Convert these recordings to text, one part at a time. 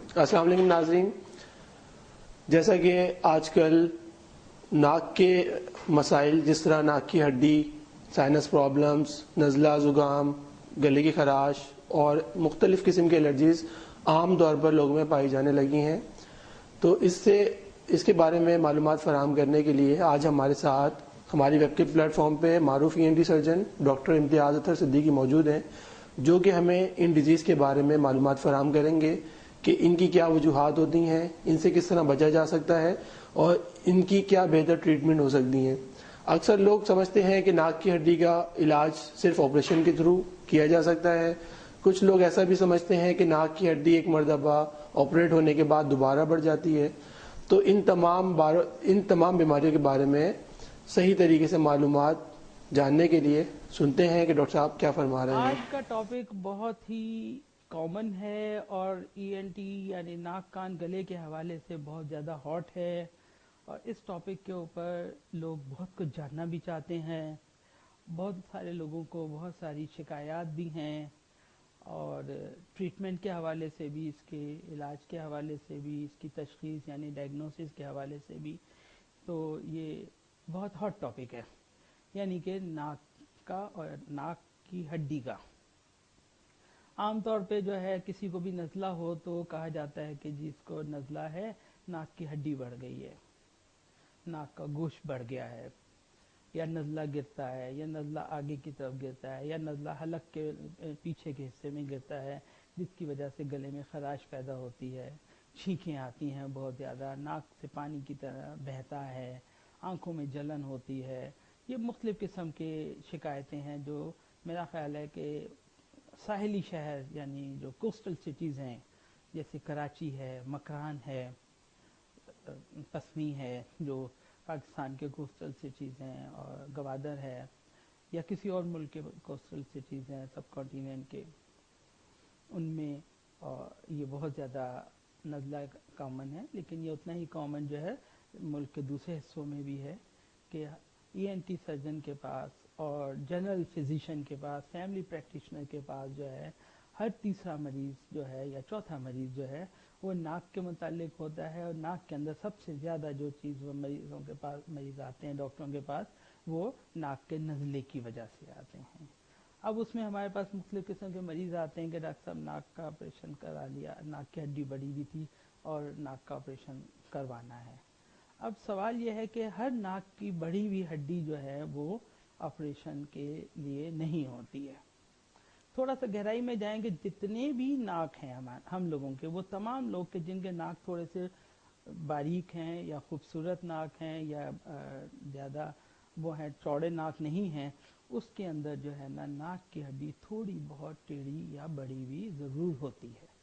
السلام علیکم ناظرین. جیسا کہ آج کل ناک کے مسائل جس طرح ناک کی ہڈی، سائنس پرابلمس، نزلہ، زکام، گلے کی خراش اور مختلف قسم کی الرجیز عام طور پر لوگوں میں پائی جانے لگی ہیں، تو اس کے بارے میں معلومات فراہم کرنے کے لیے آج ہمارے ساتھ ہماری ویب کے پلیٹ فارم پہ معروف ENT سرجن ڈاکٹر امتیاز اطہر صدیقی موجود ہیں، جو کہ ہمیں ان ڈیزیز کے بارے میں معلومات فراہم کریں گے کہ ان کی کیا وجوہات ہوتی ہیں، ان سے کس طرح بچا جا سکتا ہے اور ان کی کیا بہتر ٹریٹمنٹ ہو سکتی ہیں. اکثر لوگ سمجھتے ہیں کہ ناک کی ہڈی کا علاج صرف آپریشن کے تھرو کیا جا سکتا ہے. کچھ لوگ ایسا بھی سمجھتے ہیں کہ ناک کی ہڈی ایک مرتبہ آپریٹ ہونے کے بعد دوبارہ بڑھ جاتی ہے. تو ان تمام بیماریوں کے بارے میں صحیح طریقے سے معلومات جاننے کے لیے سنتے ہیں کہ ڈاکٹر صاحب کیا فرما رہے ہیں. آج کا ٹاپک بہت ہی کامن ہے اور ENT یعنی ناک کان گلے کے حوالے سے بہت زیادہ ہاٹ ہے، اور اس ٹاپک کے اوپر لوگ بہت کچھ جاننا بھی چاہتے ہیں. بہت سارے لوگوں کو بہت ساری شکایات بھی ہیں، اور ٹریٹمنٹ کے حوالے سے بھی، اس کے علاج کے حوالے سے بھی، اس کی تشخیص یعنی ڈائگنوسس کے حوالے سے بھی. تو یہ بہت ہاٹ ٹاپک ہے، یعنی کہ ناک کا اور ناک کی ہڈی کا. عام طور پہ جو ہے کسی کو بھی نزلہ ہو تو کہا جاتا ہے کہ جس کو نزلہ ہے، ناک کی ہڈی بڑھ گئی ہے، ناک کا گوشت بڑھ گیا ہے، یا نزلہ گرتا ہے، یا نزلہ آگے کی طرف گرتا ہے، یا نزلہ حلق کے پیچھے کے حصے میں گرتا ہے، جس کی وجہ سے گلے میں خراش پیدا ہوتی ہے، چھینکیں آتی ہیں بہت زیادہ، ناک سے پانی کی طرح بہتا ہے، آنکھوں میں جلن ہوتی ہے. یہ مختلف قسم کے شکایتیں ہیں جو میرا خیال ہے کہ ساحلی شہر یعنی جو کوسٹل سٹیز ہیں جیسے کراچی ہے، مکران ہے، پسمی ہے جو پاکستان کے کوسٹل سٹیز ہیں، اور گوادر ہے، یا کسی اور ملک کے کوسٹل سٹیز ہیں سب کانٹیننٹ کے، ان میں یہ بہت زیادہ نزلہ کامن ہے. لیکن یہ اتنا ہی کامن جو ہے ملک کے دوسرے حصوں میں بھی ہے کہ ENT سرجن کے پاس اور جنرل فزیشین کے پاس، فیملی پریکٹیشنر کے پاس جو ہے ہر تیسرا مریض جو ہے یا چوتھا مریض جو ہے وہ ناک کے متعلق ہوتا ہے. اور ناک کے اندر سب سے زیادہ جو چیز وہ مریضوں کے پاس مریض آتے ہیں ڈاکٹروں کے پاس، وہ ناک کے نزلے کی وجہ سے آتے ہیں. اب اس میں ہمارے پاس مختلف قسم کے مریض آتے ہیں کہ ڈاکٹر صاحب ناک کا آپریشن کرا لیا، ناک کی ہڈی بڑی ہوئی تھی اور ناک کا آپریشن کروانا ہے. اب سوال یہ ہے کہ ہر ناک کی بڑھی ہوئی ہڈی جو ہے وہ آپریشن کے لیے نہیں ہوتی ہے. تھوڑا سا گہرائی میں جائیں کہ جتنے بھی ناک ہیں ہم لوگوں کے، وہ تمام لوگ کے جن کے ناک تھوڑے سے باریک ہیں یا خوبصورت ناک ہیں یا زیادہ وہ ہیں چوڑے ناک نہیں ہیں، اس کے اندر جو ہے نا ناک کی ہڈی تھوڑی بہت ٹیڑھی یا بڑی ہوئی ضرور ہوتی ہے.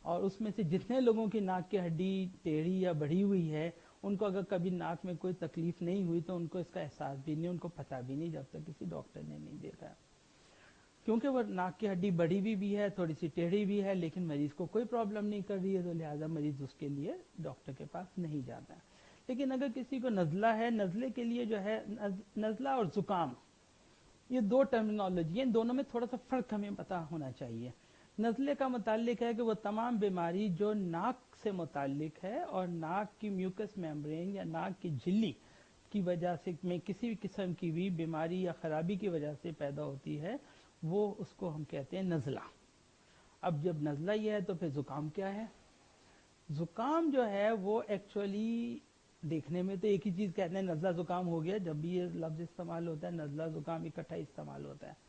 اور اس میں سے جتنے لوگوں کی ناک کی ہڈی ٹیڑھی یا بڑھی ہوئی ہے، ان کو اگر کبھی ناک میں کوئی تکلیف نہیں ہوئی تو ان کو اس کا احساس بھی نہیں، ان کو پتہ بھی نہیں جب تک کسی ڈاکٹر نے نہیں دیکھا. کیونکہ وہ ناک کی ہڈی بڑی بھی ہے، تھوڑی سی ٹیڑھی بھی ہے، لیکن مریض کو کوئی پرابلم نہیں کر رہی ہے، تو لہٰذا مریض اس کے لیے ڈاکٹر کے پاس نہیں جاتا ہے. لیکن اگر کسی کو نزلہ ہے، نزلے کے لیے جو ہے نزلہ اور زکام، یہ دو ٹرمینالوجی ہیں، ان دونوں میں تھوڑا سا فرق ہمیں پتہ ہونا چاہیے. نزلے کا متعلق ہے کہ وہ تمام بیماری جو ناک سے متعلق ہے اور ناک کی میوکس میمبرین یا ناک کی جھلی کی وجہ سے میں کسی بھی قسم کی بھی بیماری یا خرابی کی وجہ سے پیدا ہوتی ہے، وہ اس کو ہم کہتے ہیں نزلہ. اب جب نزلہ یہ ہے تو پھر زکام کیا ہے؟ زکام جو ہے وہ ایکچولی دیکھنے میں تو ایک ہی چیز کہتے ہیں، نزلہ زکام ہو گیا. جب بھی یہ لفظ استعمال ہوتا ہے نزلہ زکام اکٹھا استعمال ہوتا ہے،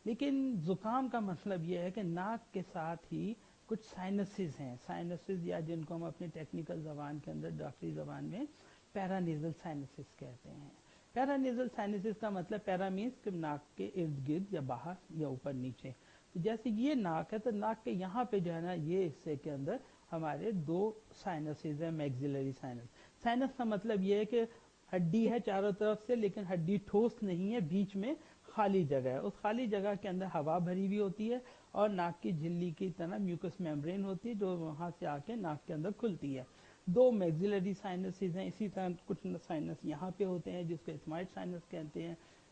لیکن زکام کا مطلب یہ ہے کہ ناک کے ساتھ ہی کچھ سائنسز ہیں، سائنسز یا جن کو ہم اپنی ٹیکنیکل زبان کے اندر ڈاکٹری زبان میں پیرانیزل سائنسز کہتے ہیں. پیرانیزل سائنسز کا مطلب پیرا مینس کہ ناک کے ارد گرد یا باہر یا اوپر نیچے. تو جیسے یہ ناک ہے تو ناک کے یہاں پہ جو ہے نا یہ حصے کے اندر ہمارے دو سائنسز ہیں، میگزیلری سائنس. سائنس کا مطلب یہ ہے کہ ہڈی ہے چاروں طرف سے، لیکن ہڈی ٹھوس نہیں ہے، بیچ میں خالی جگہ ہے. اس خالی جگہ کے اندر ہوا بھری ہوئی ہوتی ہے اور ناک کی جھلی کی طرح میوکس میمبرین ہوتی ہے جو وہاں سے آ کے ناک کے اندر کھلتی ہے. دو میگزیلری سائنسز ہیں. اسی طرح کچھ سائنس یہاں پہ ہوتے ہیں جس کو اسمائٹ سائنس کہتے ہیں،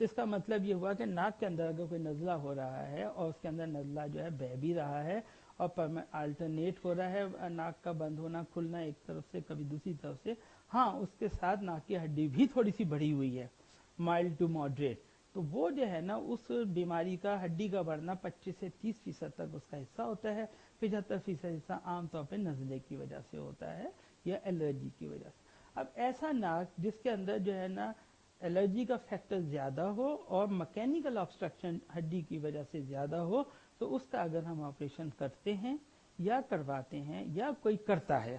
تو اس کا مطلب یہ ہوا کہ ناک کے اندر اگر کوئی نزلہ ہو رہا ہے اور اس کے اندر نزلہ جو ہے بہہ بھی رہا ہے اور آلٹرنیٹ ہو رہا ہے ناک کا بند ہونا کھلنا ایک طرف سے کبھی دوسری طرف سے، ہاں اس کے ساتھ ناک کی ہڈی بھی تھوڑی سی بڑھی ہوئی ہے، مائلڈ ٹو ماڈریٹ، تو وہ جو ہے نا اس بیماری کا ہڈی کا بڑھنا 25 سے 30% تک اس کا حصہ ہوتا ہے، 75% حصہ عام طور پہ نزلے کی وجہ سے ہوتا ہے یا الرجی کی وجہ سے۔ اب ایسا ناک جس کے اندر جو ہے نا الرجی کا فیکٹر زیادہ ہو اور مکینیکل آبسٹرکشن ہڈی کی وجہ سے زیادہ ہو، تو اس کا اگر ہم آپریشن کرتے ہیں یا کرواتے ہیں یا کوئی کرتا ہے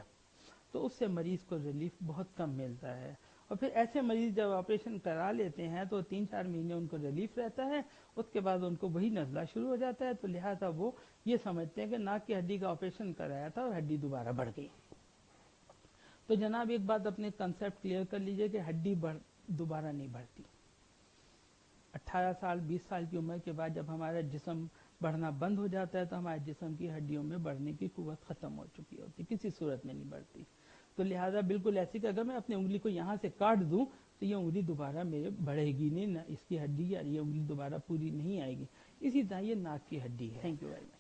تو اس سے مریض کو ریلیف بہت کم ملتا ہے، اور پھر ایسے مریض جب آپریشن کرا لیتے ہیں تو 3-4 مہینے ان کو ریلیف رہتا ہے، اس کے بعد ان کو وہی نزلہ شروع ہو جاتا ہے، تو لہٰذا وہ یہ سمجھتے ہیں کہ ناک کی ہڈی کا آپریشن کرایا تھا اور ہڈی دوبارہ بڑھ گئی۔ تو جناب ایک بات اپنے کنسیپٹ کلیئر کر لیجئے کہ ہڈی دوبارہ نہیں بڑھتی۔ 18 سال 20 سال کی عمر کے بعد جب ہمارا جسم بڑھنا بند ہو جاتا ہے تو ہمارے جسم کی ہڈیوں میں بڑھنے کی قوت ختم ہو چکی ہوتی، کسی صورت میں نہیں بڑھتی۔ تو لہٰذا بالکل ایسی کہ اگر میں اپنی انگلی کو یہاں سے کاٹ دوں تو یہ انگلی دوبارہ میرے بڑھے گی نہیں، اس کی ہڈی یا یہ انگلی دوبارہ پوری نہیں آئے گی۔ اسی طرح یہ ناک کی ہڈی ہے۔ Thank you very much.